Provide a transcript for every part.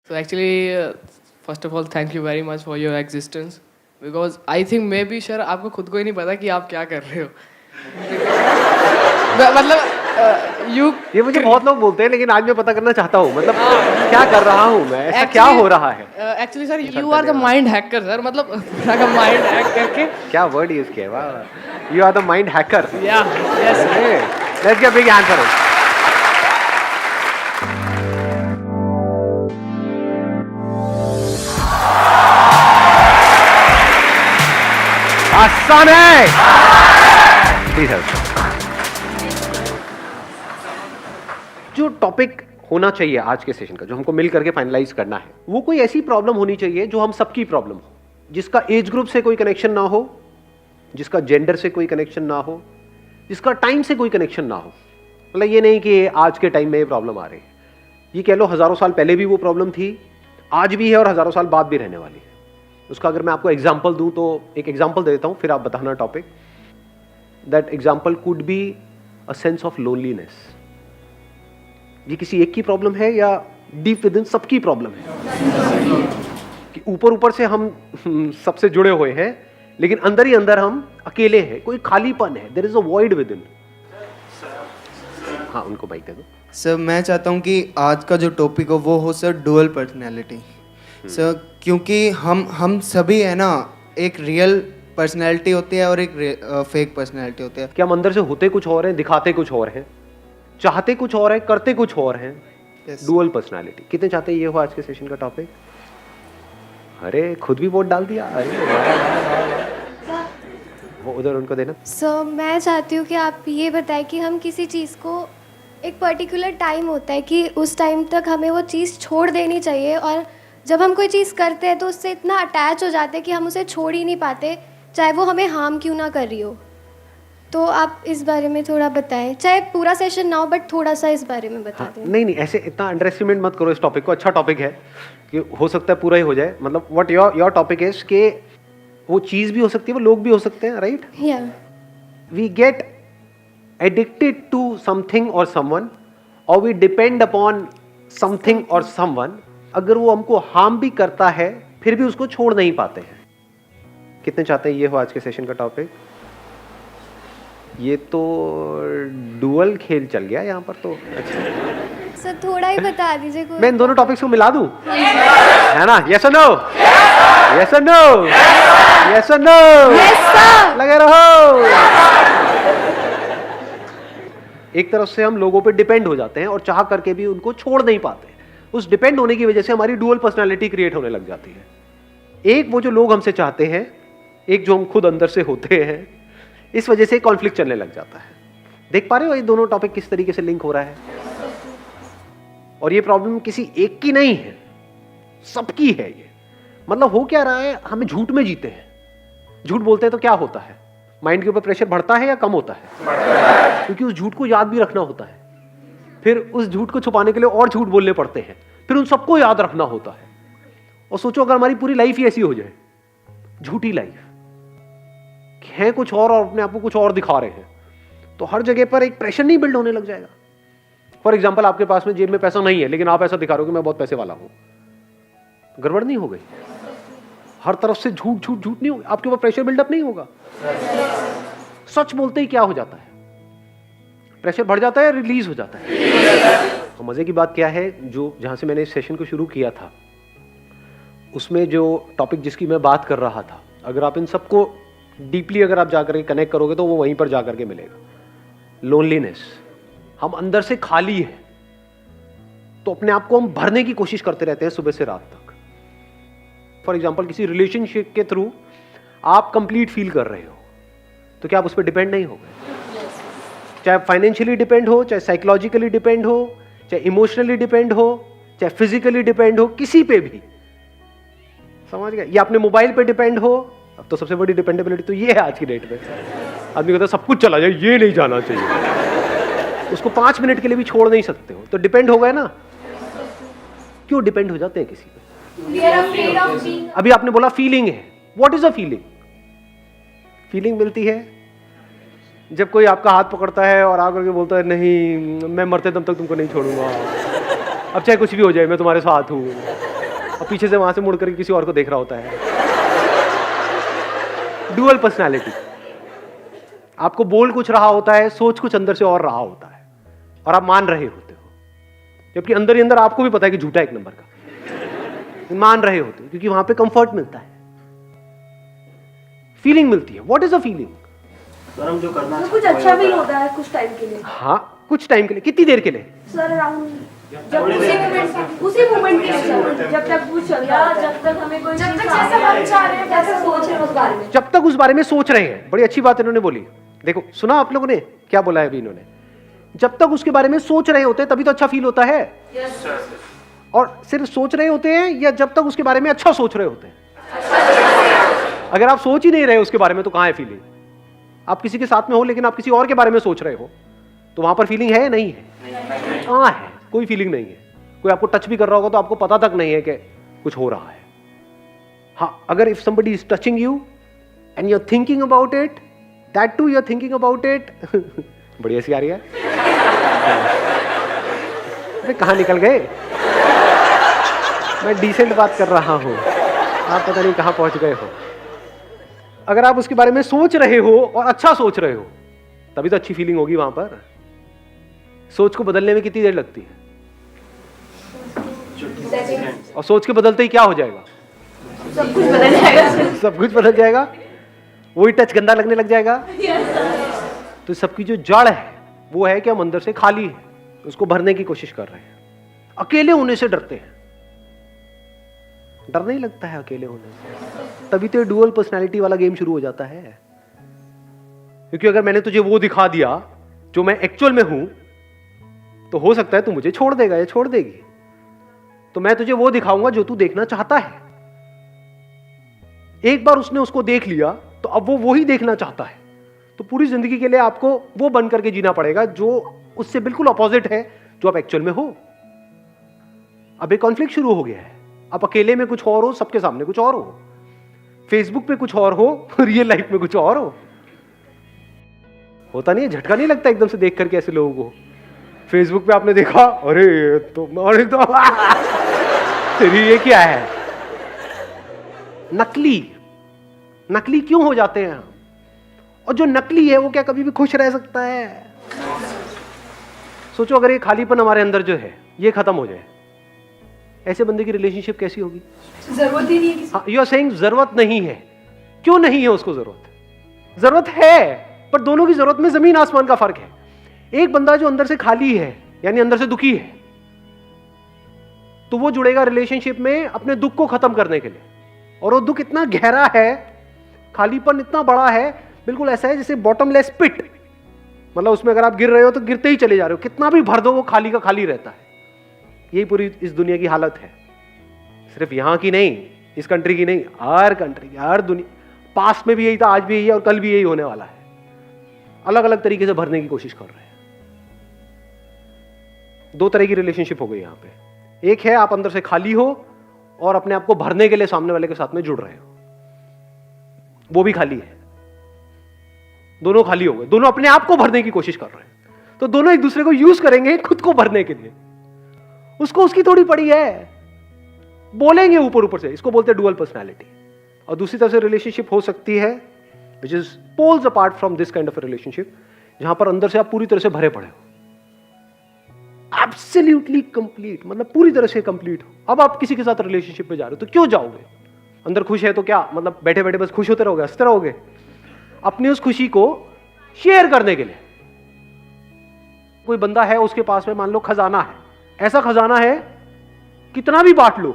So actually, first of all, thank you very much for your existence. Because I think maybe sir आपको खुद को ही नहीं पता कि आप क्या कर रहे हो. मतलब you ये मुझे बहुत लोग बोलते हैं, लेकिन आज मैं पता करना चाहता हूँ, मतलब क्या कर रहा हूँ मैं, ऐसा क्या हो रहा है. Actually sir you are the mind hacker sir, मतलब पूरा का mind hack करके. क्या वर्ड यूज किया, वाह. You are the mind hacker. Yeah, yes. Let's give big hand for it. आसान है. Please help. जो टॉपिक होना चाहिए आज के सेशन का, जो हमको मिल करके फाइनलाइज करना है, वो कोई ऐसी प्रॉब्लम होनी चाहिए जो हम सबकी प्रॉब्लम हो, जिसका एज ग्रुप से कोई कनेक्शन ना हो, जिसका जेंडर से कोई कनेक्शन ना हो, जिसका टाइम से कोई कनेक्शन ना हो. मतलब ये नहीं कि आज के टाइम में ये प्रॉब्लम आ रही है. ये कह लो हजारों साल पहले भी वो प्रॉब्लम थी, आज भी है और हजारों साल बाद भी रहने वाली है. उसका अगर मैं आपको एग्जाम्पल दूं तो एक एग्जाम्पल दे देता हूं, फिर आप बताना topic. That example could be a sense of loneliness. ये किसी एक की प्रॉब्लम है या डीप विद इन सबकी प्रॉब्लम है कि ऊपर ऊपर से हम सबसे जुड़े हुए हैं, लेकिन अंदर ही अंदर हम अकेले हैं, कोई खालीपन है, there is a void within. हाँ, उनको माइक दे दो. सर मैं चाहता हूँ कि आज का जो टॉपिक हो वो हो सर डुअल पर्सनैलिटी. सर क्योंकि हम सभी है ना, एक रियल पर्सनैलिटी होती है और एक फेक पर्सनैलिटी होती है. कि हम अंदर से होते कुछ और हैं, दिखाते कुछ और हैं, चाहते कुछ और है, करते कुछ और हैं. Dual personality. कितने चाहते हैं ये हो आज के सेशन का टॉपिक? अरे खुद भी वोट डाल दिया. अरे वो उधर उनको देना. सर मैं चाहती हूँ कि आप ये बताएं कि हम किसी चीज़ को, एक पर्टिकुलर टाइम होता है कि उस टाइम तक हमें वो चीज़ छोड़ देनी चाहिए, और जब हम कोई चीज़ करते हैं तो उससे इतना अटैच हो जाते हैं कि हम उसे छोड़ ही नहीं पाते, चाहे वो हमें हार्म क्यों ना कर रही हो. तो आप इस बारे में थोड़ा बताएं, चाहे पूरा सेशन ना हो बट थोड़ा सा इस बारे में बता दें. नहीं, ऐसे इतना अंडर एस्टिमेट मत करो इस टॉपिक को. अच्छा टॉपिक है कि हो सकता है पूरा ही हो जाए. मतलब व्हाट योर टॉपिक इज कि वो चीज़ भी हो सकती है, वो लोग भी हो सकते हैं, राइट? या we get addicted to something और समवन, और वी डिपेंड अपॉन समथिंग और समवन. अगर वो हमको हार्म भी करता है फिर भी उसको छोड़ नहीं पाते हैं. कितने चाहते हैं ये हो आज के सेशन का टॉपिक? ये तो डुअल खेल चल गया यहाँ पर तो. अच्छा, सर थोड़ा ही बता दीजिए. कोई मैं इन दोनों टॉपिक्स को मिला दूं, है ना? यस और नो, यस और नो, यस और नो, लगे रहो. एक तरफ से हम लोगों पे डिपेंड हो जाते हैं और चाह करके भी उनको छोड़ नहीं पाते. उस डिपेंड होने की वजह से हमारी डुअल पर्सनालिटी क्रिएट होने लग जाती है. एक वो जो लोग हमसे चाहते हैं, एक जो हम खुद अंदर से होते हैं. इस वजह से कॉन्फ्लिक्ट चलने लग जाता है. देख पा रहे हो ये दोनों टॉपिक किस तरीके से लिंक हो रहा है? और ये प्रॉब्लम किसी एक की नहीं है, सबकी है ये. मतलब हो क्या रहा है, हमें झूठ में जीते हैं. झूठ बोलते हैं तो क्या होता है? माइंड के ऊपर प्रेशर बढ़ता है या कम होता है? क्योंकि उस झूठ को याद भी रखना होता है, फिर उस झूठ को छुपाने के लिए और झूठ बोलने पड़ते हैं, फिर उन सबको याद रखना होता है. और सोचो अगर हमारी पूरी लाइफ ही ऐसी हो जाए, झूठी लाइफ है कुछ और अपने आप को कुछ और दिखा रहे हैं, तो हर जगह पर एक प्रेशर नहीं बिल्ड होने लग जाएगा. फॉर एग्जाम्पल, आपके पास में जेब में पैसा नहीं है, लेकिन आप ऐसा दिखा रहे हो कि मैं बहुत पैसे वाला हूं. गड़बड़ नहीं हो गई? हर तरफ से झूठ झूठ झूठ नहीं होगा, आपके ऊपर प्रेशर बिल्डअप नहीं होगा. सच बोलते ही क्या हो जाता है? प्रेशर बढ़ जाता है, रिलीज हो जाता है. तो मजे की बात क्या है, जो जहां से मैंने इस सेशन को शुरू किया था, उसमें जो टॉपिक जिसकी मैं बात कर रहा था, अगर आप इन सबको डीपली अगर आप जाकर के कनेक्ट करोगे तो वो वहीं पर जाकर के मिलेगा. लोनलीनेस. हम अंदर से खाली है, तो अपने आप को हम भरने की कोशिश करते रहते हैं सुबह से रात तक. फॉर एग्जाम्पल, किसी रिलेशनशिप के थ्रू आप कंप्लीट फील कर रहे हो, तो क्या आप उस पर डिपेंड नहीं हो गए? चाहे फाइनेंशियली डिपेंड हो, चाहे साइकोलॉजिकली डिपेंड हो, चाहे इमोशनली डिपेंड हो, चाहे फिजिकली डिपेंड हो, किसी पे भी. समझ गए? या अपने मोबाइल पे डिपेंड हो. अब तो सबसे बड़ी डिपेंडेबिलिटी तो ये है आज की डेट में. आदमी कहता है सब कुछ चला जाए, ये नहीं जाना चाहिए. उसको 5 मिनट के लिए भी छोड़ नहीं सकते हो, तो डिपेंड हो गए ना. क्यों डिपेंड हो जाते हैं किसी पे? अभी आपने बोला फीलिंग है. What is a feeling? Feeling मिलती है जब कोई आपका हाथ पकड़ता है और आकर के बोलता है नहीं मैं मरते दम तक तुमको नहीं छोड़ूंगा, अब चाहे कुछ भी हो जाए मैं तुम्हारे साथ हूँ. और पीछे से वहां से मुड़ करके किसी और को देख रहा होता है। डुअल पर्सनैलिटी, आपको बोल कुछ रहा होता है, सोच कुछ अंदर से और रहा होता है, और आप मान रहे होते हो, जबकि अंदर ही अंदर आपको भी पता है कि झूठा एक नंबर का, मान रहे होते हो क्योंकि वहां पे कंफर्ट मिलता है, फीलिंग मिलती है। What is a feeling? Sir हम जो करना तो कुछ अच्छा भी होता है कुछ टाइम के लिए हाँ, कुछ टाइम के लिए। कितनी देर के लिए? सर अराउंड जब उसी मोमेंट के लिए सर, जब तक कुछ चल रहा है, जब तक हमें कोई जब तक जैसा हम चाह रहे हैं जैसा सोच रहे हैं उस बारे में, जब तक उस बारे में सोच रहे हैं। बड़ी अच्छी बात इन्होंने बोली। देखो, सुना आप लोगों ने क्या बोला है अभी इन्होंने? जब तक उसके बारे में सोच रहे होते हैं तभी तो अच्छा फील होता है। और सिर्फ सोच रहे होते हैं या जब तक उसके बारे में अच्छा सोच रहे होते हैं? अगर आप सोच ही नहीं रहे उसके बारे में तो कहां है फीलिंग? आप किसी के साथ में हो लेकिन आप किसी और के बारे में सोच रहे हो तो वहां पर फीलिंग है या नहीं है? कहां है? कोई फीलिंग नहीं है। कोई आपको टच भी कर रहा होगा तो आपको पता तक नहीं है कि कुछ हो रहा है। हाँ, अगर if somebody is touching you and you are thinking about it, that too you are thinking about it बड़ी ऐसी आ रही है। अरे कहां निकल गए? मैं डिसेंट बात कर रहा हूं, आप पता नहीं कहां पहुंच गए हो। अगर आप उसके बारे में सोच रहे हो और अच्छा सोच रहे हो तभी तो अच्छी फीलिंग होगी वहां पर। सोच को बदलने में कितनी देर लगती है? और सोच के बदलते ही क्या हो जाएगा? सब कुछ बदल जाएगा। सब कुछ बदल जाएगा, वही टच गंदा लगने लग जाएगा। तो सबकी जो जड़ है वो है कि हम अंदर से खाली है, उसको भरने की कोशिश कर रहे हैं। अकेले होने से डरते हैं। डर नहीं लगता है अकेले होने से, तभी तो डुअल पर्सनैलिटी वाला गेम शुरू हो जाता है। क्योंकि अगर मैंने तुझे वो दिखा दिया जो मैं एक्चुअल में हूं तो हो सकता है तू मुझे छोड़ देगा या छोड़ देगी। तो मैं तुझे वो दिखाऊंगा जो तू देखना चाहता है। एक बार उसने उसको देख लिया तो अब वो ही देखना चाहता है। तो पूरी जिंदगी के लिए आपको वो बन करके जीना पड़ेगा जो उससे बिल्कुल अपोजिट है जो आप एक्चुअल में हो। अब एक कॉन्फ्लिक्ट शुरू हो गया है। आप अकेले में कुछ और हो, सबके सामने कुछ और हो, फेसबुक पे कुछ और हो, रियल लाइफ में कुछ और हो। होता नहीं है? झटका नहीं लगता एकदम से देख करके ऐसे लोगों को? फेसबुक पे आपने देखा, अरे तो तेरी ये क्या है? नकली क्यों हो जाते हैं? और जो नकली है वो क्या कभी भी खुश रह सकता है? सोचो अगर ये खालीपन हमारे अंदर जो है ये खत्म हो जाए, ऐसे बंदे की रिलेशनशिप कैसी होगी? जरूरत ही नहीं है किसी। यू आर सेइंग जरूरत नहीं है। क्यों नहीं है उसको जरूरत? जरूरत है, पर दोनों की जरूरत में जमीन आसमान का फर्क है। एक बंदा जो अंदर से खाली है यानी अंदर से दुखी है तो वो जुड़ेगा रिलेशनशिप में अपने दुख को खत्म करने के लिए। और वो दुख इतना गहरा है, खालीपन इतना बड़ा है, बिल्कुल ऐसा है जैसे बॉटमलेस पिट। मतलब उसमें अगर आप गिर रहे हो तो गिरते ही चले जा रहे हो, कितना भी भर दो वो खाली का खाली रहता है। यही पूरी इस दुनिया की हालत है। सिर्फ यहां की नहीं, इस कंट्री की नहीं, हर कंट्री की, हर दुनिया। पास्ट में भी यही था, आज भी यही है और कल भी यही होने वाला है। अलग अलग तरीके से भरने की कोशिश कर रहे हैं। दो तरह की रिलेशनशिप हो गई यहां पे। एक है आप अंदर से खाली हो और अपने आप को भरने के लिए सामने वाले के साथ में जुड़ रहे हो, वो भी खाली है। दोनों खाली हो गए, दोनों अपने आप को भरने की कोशिश कर रहे हैं। तो दोनों एक दूसरे को यूज करेंगे खुद को भरने के लिए। उसको उसकी थोड़ी पड़ी है, बोलेंगे ऊपर ऊपर से। इसको बोलते हैं डुअल पर्सनैलिटी। और दूसरी तरफ से रिलेशनशिप हो सकती है which is poles apart from this kind of relationship, जहां पर अंदर से आप पूरी तरह से भरे पड़े हो, एब्सोल्युटली कंप्लीट, मतलब पूरी तरह से कंप्लीट हो। अब आप किसी के साथ रिलेशनशिप में जा रहे हो तो क्यों जाओगे? अंदर खुश है तो क्या मतलब बैठे बैठे बस खुश होते रहोगे, हंसते रहोगे? अपनी उस खुशी को शेयर करने के लिए। कोई बंदा है उसके पास में मान लो खजाना है, ऐसा खजाना है कितना भी बांट लो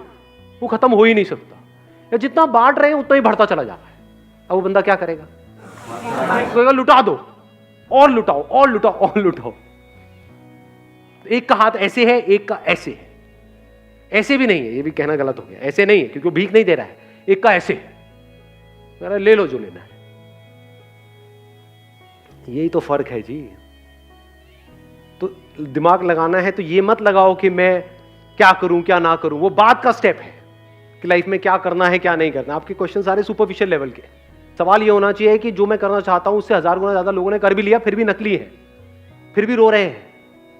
वो खत्म हो ही नहीं सकता, या जितना बांट रहे हैं उतना ही बढ़ता चला जा रहा है। अब वो बंदा क्या करेगा? कहेगा लुटा दो और लुटाओ और लुटाओ और लुटाओ। एक का हाथ ऐसे है, एक का ऐसे है। ऐसे भी नहीं है, ये भी कहना गलत हो गया, ऐसे नहीं है क्योंकि वो भीख नहीं दे रहा है। एक का ऐसे है, ले लो जो लेना है। यही तो फर्क है जी। तो दिमाग लगाना है तो ये मत लगाओ कि मैं क्या करूं क्या ना करूं, वो बाद का स्टेप है कि लाइफ में क्या करना है क्या नहीं करना। आपके क्वेश्चन सारे सुपरफिशियल लेवल के। सवाल ये होना चाहिए कि जो मैं करना चाहता हूं उससे 1000 गुना ज्यादा लोगों ने कर भी लिया, फिर भी नकली है, फिर भी रो रहे हैं,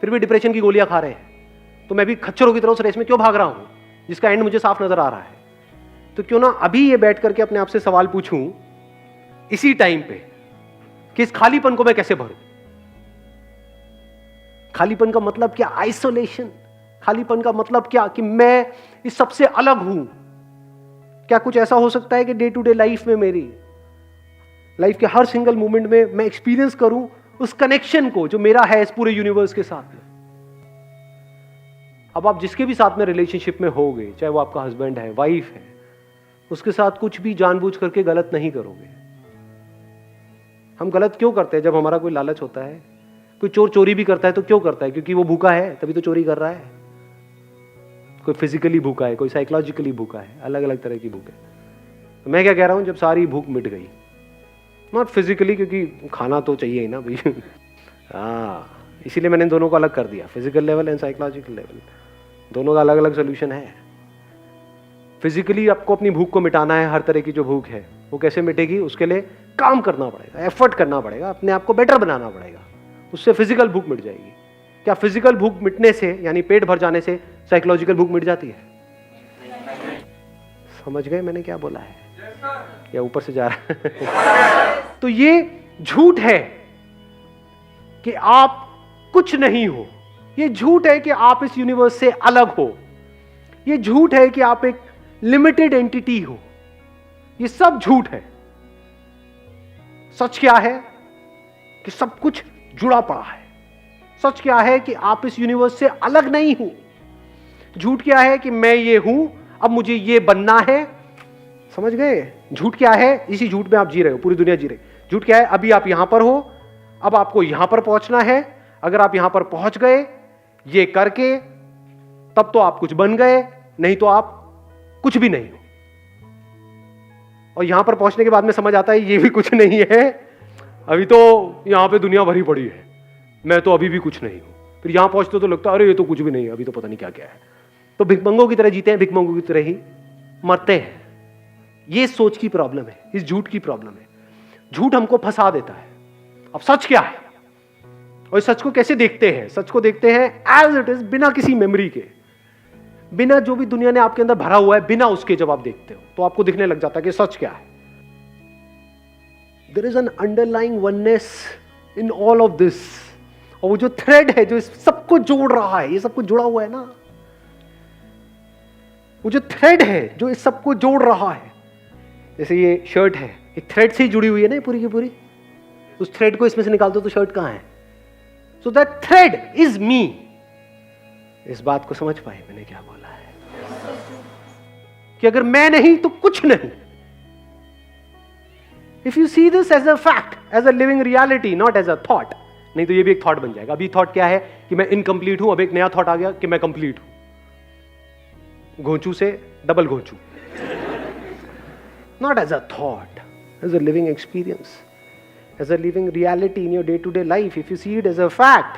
फिर भी डिप्रेशन की गोलियां खा रहे हैं। तो मैं भी खच्चरों की तरह उस रेस में क्यों भाग रहा हूं? जिसका एंड मुझे साफ नजर आ रहा है, तो क्यों ना अभी ये बैठ करके अपने आप से सवाल पूछूं इसी टाइम पे कि इस खालीपन को मैं कैसे भरूं। खालीपन का मतलब क्या? आइसोलेशन। खालीपन का मतलब क्या? कि मैं इस सबसे अलग हूं। क्या कुछ ऐसा हो सकता है कि डे टू डे लाइफ में, मेरी लाइफ के हर सिंगल मोमेंट में मैं एक्सपीरियंस करूं उस कनेक्शन को जो मेरा है इस पूरे यूनिवर्स के साथ में? अब आप जिसके भी साथ में रिलेशनशिप में होगे, चाहे वो आपका हस्बैंड है, वाइफ है, उसके साथ कुछ भी जानबूझ करके गलत नहीं करोगे। हम गलत क्यों करते हैं? जब हमारा कोई लालच होता है, कोई चोर चोरी भी करता है तो क्यों करता है? क्योंकि वो भूखा है, तभी तो चोरी कर रहा है। कोई फिजिकली भूखा है, कोई साइकोलॉजिकली भूखा है, अलग अलग तरह की भूख है। तो मैं क्या कह रहा हूं, जब सारी भूख मिट गई, नॉट फिजिकली, क्योंकि खाना तो चाहिए ही ना भाई इसीलिए मैंने दोनों को अलग कर दिया, physical level and psychological level, दोनों का अलग अलग सोल्यूशन है। फिजिकली आपको अपनी भूख को मिटाना है, हर तरह की जो भूख है वो कैसे मिटेगी? उसके लिए काम करना पड़ेगा, एफर्ट करना पड़ेगा, अपने आप को बेटर बनाना पड़ेगा, उससे फिजिकल भूख मिट जाएगी। क्या फिजिकल भूख मिटने से, यानी पेट भर जाने से, साइकोलॉजिकल भूख मिट जाती है? समझ गए मैंने क्या बोला है? या ऊपर से जा रहा है? तो ये झूठ है कि आप कुछ नहीं हो, ये झूठ है कि आप इस यूनिवर्स से अलग हो, ये झूठ है कि आप एक लिमिटेड एंटिटी हो, ये सब झूठ है। सच क्या है? कि सब कुछ जुड़ा पड़ा है। सच क्या है? कि आप इस यूनिवर्स से अलग नहीं हो। झूठ क्या है? कि मैं ये हूं, अब मुझे ये बनना है। समझ गए? झूठ क्या है? इसी झूठ में आप जी रहे हो, पूरी दुनिया जी रही। झूठ क्या है? अभी आप यहां पर हो, अब आपको यहां पर पहुंचना है। अगर आप यहां पर पहुंच गए ये करके, तब तो आप कुछ बन गए, नहीं तो आप कुछ भी नहीं हो। और यहां पर पहुंचने के बाद में समझ आता है ये भी कुछ नहीं है, अभी तो यहां पे दुनिया भरी पड़ी है, मैं तो अभी भी कुछ नहीं हूं। फिर यहां पहुंचते तो लगता है अरे ये तो कुछ भी नहीं है, अभी तो पता नहीं क्या क्या है। तो भिखमंगों की तरह जीते हैं, भिखमंगों की तरह ही मरते हैं। ये सोच की प्रॉब्लम है, इस झूठ की प्रॉब्लम है। झूठ हमको फंसा देता है। अब सच क्या है? और इस सच को कैसे देखते हैं? सच को देखते हैं एज इट इज, बिना किसी मेमोरी के, बिना जो भी दुनिया ने आपके अंदर भरा हुआ है, बिना उसके जब आप देखते हो तो आपको दिखने लग जाता है कि सच क्या है। There is an underlying oneness in all of this. और वो जो थ्रेड है जो इस सबको जोड़ रहा है, ये सब कुछ जुड़ा हुआ है ना, वो जो थ्रेड है जो इस सबको जोड़ रहा है, जैसे ये शर्ट है, एक थ्रेड से ही जुड़ी हुई है ना पूरी की पूरी। उस थ्रेड को इसमें से निकाल दो तो शर्ट कहां है? So that thread is me. इस बात को समझ पाए मैंने क्या बोला है? कि अगर मैं नहीं तो कुछ नहीं। If you see this as a fact, as a living reality, not as a thought, नहीं तो ये भी एक थॉट बन जाएगा। अभी थॉट क्या है? कि मैं इनकम्प्लीट हूं। अब एक नया थॉट आ गया कि मैं कंप्लीट हूं। घोंचू से डबल घोंचू। Not as a thought, as a living experience, as a living reality in your day to day life. If you see it as a fact,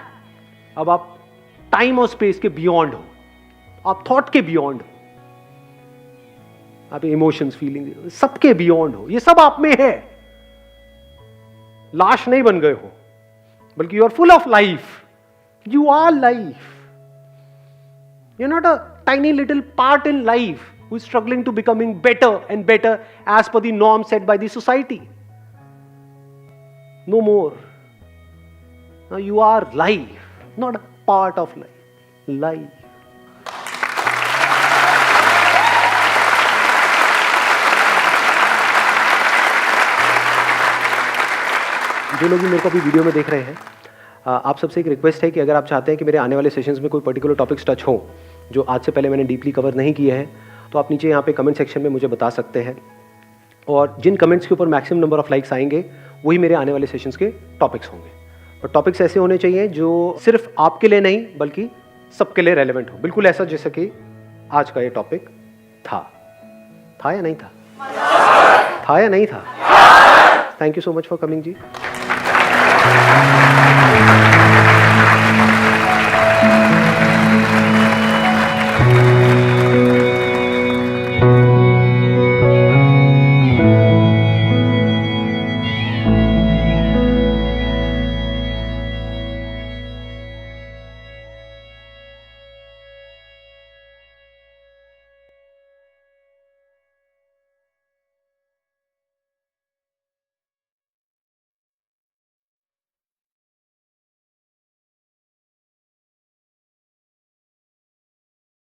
अब आप टाइम और स्पेस के बियॉन्ड हो, आप थॉट के बियॉन्ड हो, आप इमोशंस, फीलिंग, सबके बियॉन्ड हो। ये सब आप में है। लाश नहीं बन गए हो, बल्कि you are full of life. You are life. You are not a tiny little part in life who is struggling to becoming better and better as per the norm set by the society. No more. Now you are life, not a part of life. Life. जो लोग भी मेरे को अभी video में देख रहे हैं, आप सबसे एक रिक्वेस्ट है कि अगर आप चाहते हैं कि मेरे आने वाले सेशंस में कोई पर्टिकुलर टॉपिक्स टच हो जो आज से पहले मैंने डीपली कवर नहीं किए हैं, तो आप नीचे यहाँ पे कमेंट सेक्शन में मुझे बता सकते हैं। और जिन कमेंट्स के ऊपर मैक्सिमम नंबर ऑफ लाइक्स आएंगे वही मेरे आने वाले सेशंस के टॉपिक्स होंगे। और टॉपिक्स ऐसे होने चाहिए जो सिर्फ आपके लिए नहीं बल्कि सबके लिए रेलेवेंट हो। बिल्कुल ऐसा जैसा कि आज का ये टॉपिक था या नहीं था? था या नहीं था? Thank you so much for coming ji.